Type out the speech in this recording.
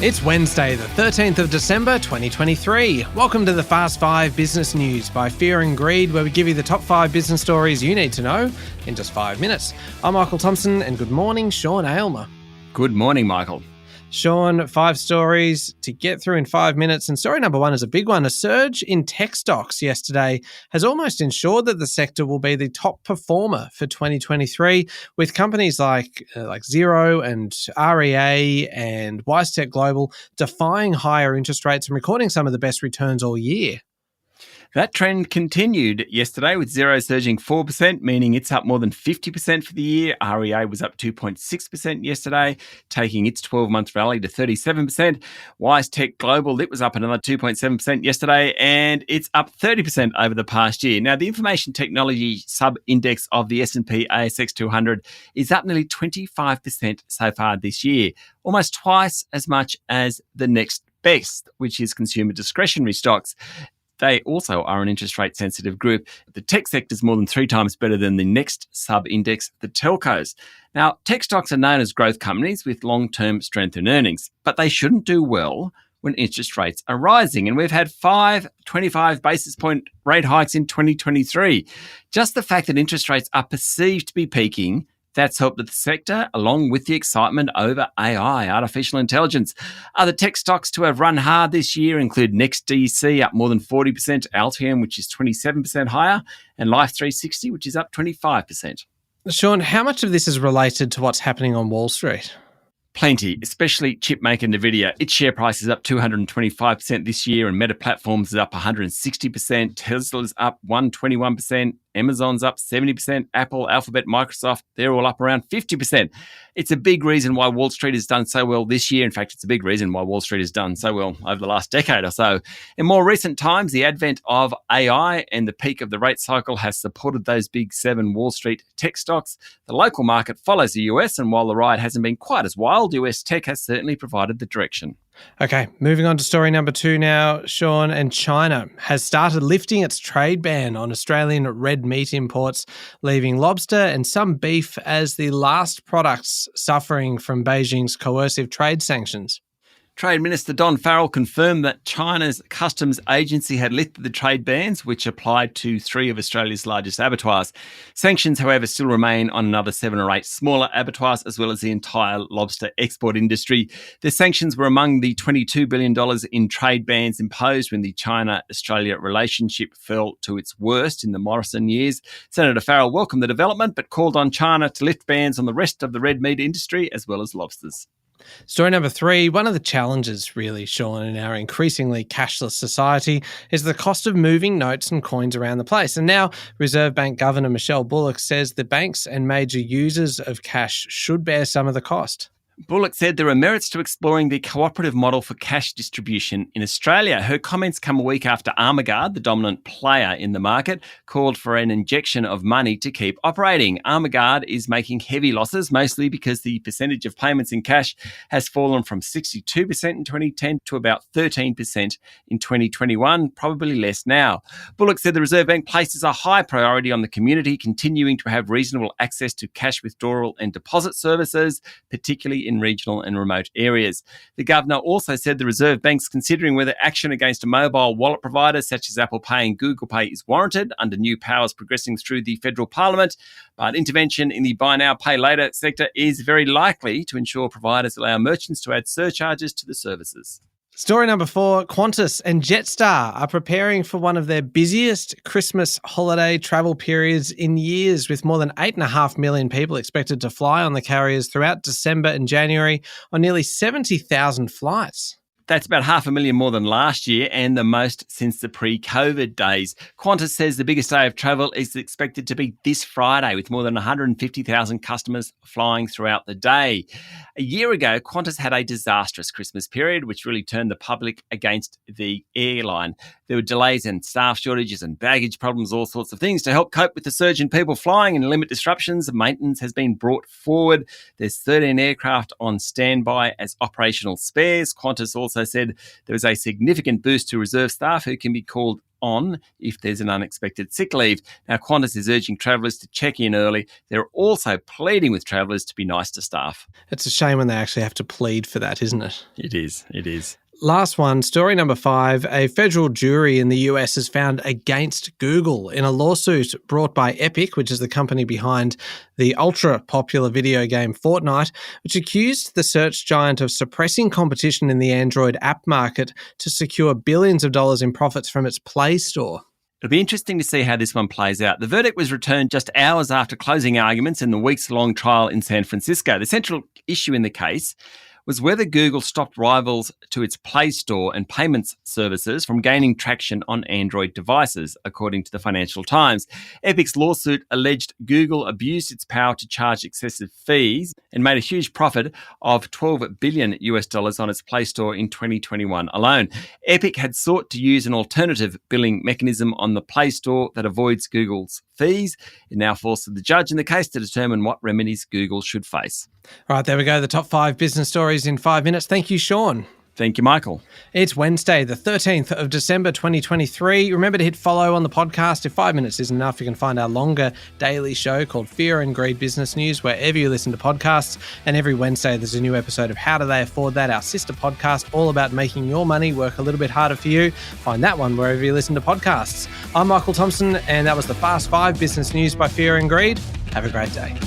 It's Wednesday, the 13th of December, 2023. Welcome to the Fast 5 Business News by Fear and Greed, where we give you the top 5 business stories you need to know in just 5 minutes. I'm Michael Thompson, and good morning, Sean Aylmer. Good morning, Michael. Sean, 5 stories to get through in 5 minutes. And story number 1 is a big one. A surge in tech stocks yesterday has almost ensured that the sector will be the top performer for 2023, with companies like Xero and REA and WiseTech Global defying higher interest rates and recording some of the best returns all year. That trend continued yesterday with Xero surging 4%, meaning it's up more than 50% for the year. REA was up 2.6% yesterday, taking its 12-month rally to 37%. WiseTech Global, it was up another 2.7% yesterday, and it's up 30% over the past year. Now, the information technology sub-index of the S&P ASX 200 is up nearly 25% so far this year, almost twice as much as the next best, which is consumer discretionary stocks. They also are an interest rate sensitive group. The tech sector is more than 3 times better than the next sub-index, the telcos. Now, tech stocks are known as growth companies with long-term strength in earnings, but they shouldn't do well when interest rates are rising. And we've had 5 25 basis point rate hikes in 2023. Just the fact that interest rates are perceived to be peaking, that's helped the sector, along with the excitement over AI, artificial intelligence. Other tech stocks to have run hard this year include NextDC, up more than 40%, Altium, which is 27% higher, and Life360, which is up 25%. Sean, how much of this is related to what's happening on Wall Street? Plenty, especially chip maker Nvidia. Its share price is up 225% this year, and Meta Platforms is up 160%. Tesla's up 121%. Amazon's up 70%. Apple, Alphabet, Microsoft, they're all up around 50%. It's a big reason why Wall Street has done so well this year. In fact, it's a big reason why Wall Street has done so well over the last decade or so. In more recent times, the advent of AI and the peak of the rate cycle has supported those big 7 Wall Street tech stocks. The local market follows the US, and while the ride hasn't been quite as wild, US tech has certainly provided the direction. Okay, moving on to story number 2 now, Sean. And China has started lifting its trade ban on Australian red meat imports, leaving lobster and some beef as the last products suffering from Beijing's coercive trade sanctions. Trade Minister Don Farrell confirmed that China's customs agency had lifted the trade bans, which applied to 3 of Australia's largest abattoirs. Sanctions, however, still remain on another 7 or 8 smaller abattoirs, as well as the entire lobster export industry. The sanctions were among the $22 billion in trade bans imposed when the China-Australia relationship fell to its worst in the Morrison years. Senator Farrell welcomed the development, but called on China to lift bans on the rest of the red meat industry, as well as lobsters. Story number 3, one of the challenges really, Sean, in our increasingly cashless society is the cost of moving notes and coins around the place. And now Reserve Bank Governor Michelle Bullock says the banks and major users of cash should bear some of the cost. Bullock said there are merits to exploring the cooperative model for cash distribution in Australia. Her comments come a week after Armaguard, the dominant player in the market, called for an injection of money to keep operating. Armaguard is making heavy losses, mostly because the percentage of payments in cash has fallen from 62% in 2010 to about 13% in 2021, probably less now. Bullock said the Reserve Bank places a high priority on the community continuing to have reasonable access to cash withdrawal and deposit services, particularly in regional and remote areas. The governor also said the Reserve Bank's considering whether action against a mobile wallet provider such as Apple Pay and Google Pay is warranted under new powers progressing through the federal parliament, but intervention in the buy now, pay later sector is very likely to ensure providers allow merchants to add surcharges to the services. Story number 4, Qantas and Jetstar are preparing for one of their busiest Christmas holiday travel periods in years, with more than 8.5 million people expected to fly on the carriers throughout December and January on nearly 70,000 flights. That's about 500,000 more than last year and the most since the pre-COVID days. Qantas says the biggest day of travel is expected to be this Friday, with more than 150,000 customers flying throughout the day. A year ago, Qantas had a disastrous Christmas period, which really turned the public against the airline. There were delays and staff shortages and baggage problems, all sorts of things. To help cope with the surge in people flying and limit disruptions, maintenance has been brought forward. There's 13 aircraft on standby as operational spares. Qantas also said there was a significant boost to reserve staff who can be called on if there's an unexpected sick leave. Now, Qantas is urging travellers to check in early. They're also pleading with travellers to be nice to staff. It's a shame when they actually have to plead for that, isn't it? It is. Last one, story number 5. A federal jury in the US has found against Google in a lawsuit brought by Epic, which is the company behind the ultra-popular video game Fortnite, which accused the search giant of suppressing competition in the Android app market to secure billions of dollars in profits from its Play Store. It'll be interesting to see how this one plays out. The verdict was returned just hours after closing arguments in the weeks-long trial in San Francisco. The central issue in the case was whether Google stopped rivals to its Play Store and payments services from gaining traction on Android devices, according to the Financial Times. Epic's lawsuit alleged Google abused its power to charge excessive fees and made a huge profit of $12 billion on its Play Store in 2021 alone. Epic had sought to use an alternative billing mechanism on the Play Store that avoids Google's fees. It now falls to the judge in the case to determine what remedies Google should face. All right, there we go. The top 5 business stories in 5 minutes. Thank you, Sean. Thank you, Michael. It's Wednesday, the 13th of December, 2023. Remember to hit follow on the podcast. If 5 minutes isn't enough, you can find our longer daily show called Fear and Greed Business News wherever you listen to podcasts. And every Wednesday, there's a new episode of How Do They Afford That, our sister podcast, all about making your money work a little bit harder for you. Find that one wherever you listen to podcasts. I'm Michael Thompson, and that was the Fast 5 Business News by Fear and Greed. Have a great day.